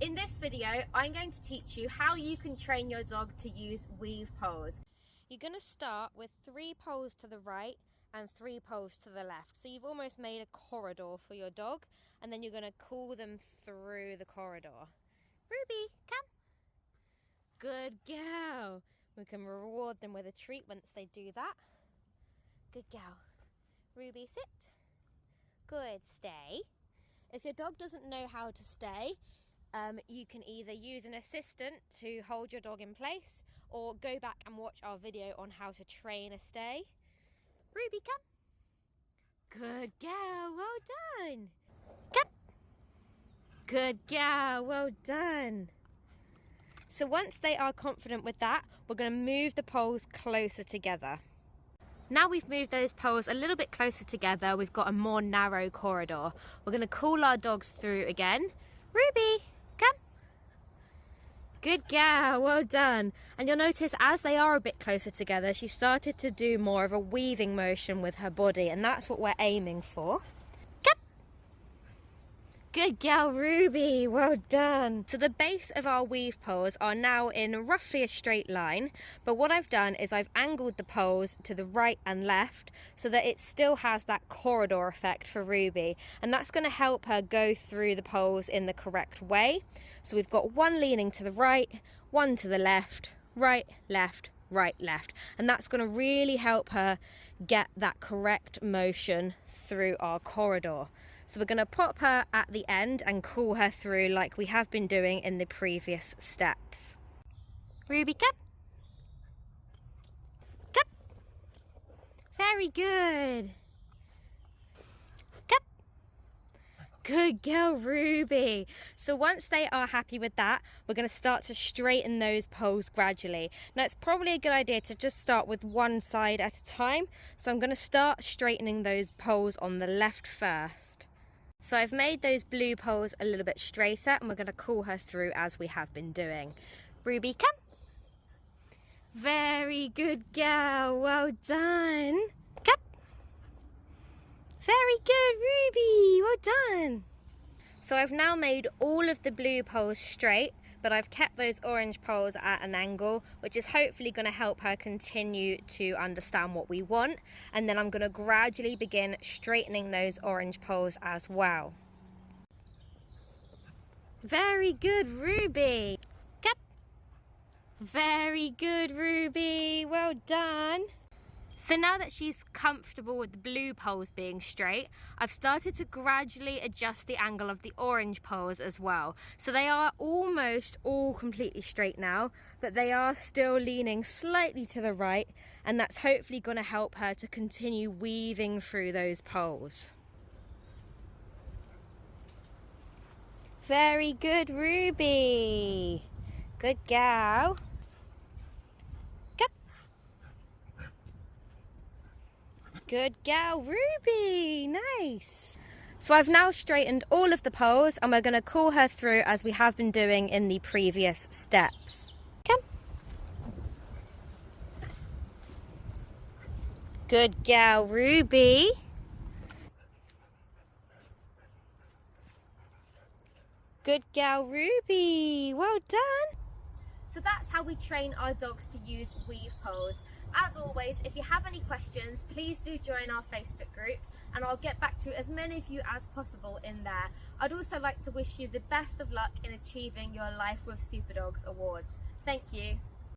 In this video, I'm going to teach you how you can train your dog to use weave pose. You're going to start with 3 poles to the right and 3 poles to the left. So you've almost made a corridor for your dog, and then you're going to call them through the corridor. Ruby, come. Good girl. We can reward them with a treat once they do that. Good girl. Ruby, sit. Good, stay. If your dog doesn't know how to stay, you can either use an assistant to hold your dog in place or go back and watch our video on how to train a stay. Ruby, come. Good girl, well done. Come. Good girl, well done. So once they are confident with that, we're going to move the poles closer together. Now we've moved those poles a little bit closer together, we've got a more narrow corridor. We're going to call our dogs through again. Ruby, come. Good girl, well done. And you'll notice as they are a bit closer together, she started to do more of a weaving motion with her body, and that's what we're aiming for. Come. Good girl, Ruby, well done. So the base of our weave poles are now in roughly a straight line, but what I've done is I've angled the poles to the right and left so that it still has that corridor effect for Ruby, and that's going to help her go through the poles in the correct way. So we've got one leaning to the right, one to the left, right, left, right, left, and that's going to really help her get that correct motion through our corridor. So we're going to pop her at the end and call her through like we have been doing in the previous steps. Ruby, come. Come. Very good. Come. Good girl, Ruby. So once they are happy with that, we're going to start to straighten those poles gradually. Now it's probably a good idea to just start with one side at a time. So I'm going to start straightening those poles on the left first. So I've made those blue poles a little bit straighter, and we're going to call her through as we have been doing. Ruby, come. Very good girl, well done. Come. Very good, Ruby, well done. So I've now made all of the blue poles straight, but I've kept those orange poles at an angle, which is hopefully going to help her continue to understand what we want. And then I'm going to gradually begin straightening those orange poles as well. Very good, Ruby. Come. Very good, Ruby. Well done. So now that she's comfortable with the blue poles being straight, I've started to gradually adjust the angle of the orange poles as well. So they are almost all completely straight now, but they are still leaning slightly to the right, and that's hopefully going to help her to continue weaving through those poles. Very good, Ruby. Good girl. Good girl, Ruby, nice. So I've now straightened all of the poles, and we're going to call her through as we have been doing in the previous steps. Come. Good girl, Ruby. Good girl, Ruby, well done. So that's how we train our dogs to use weave pose. As always, if you have any questions, please do join our Facebook group, and I'll get back to as many of you as possible in there. I'd also like to wish you the best of luck in achieving your Life with Superdogs awards. Thank you.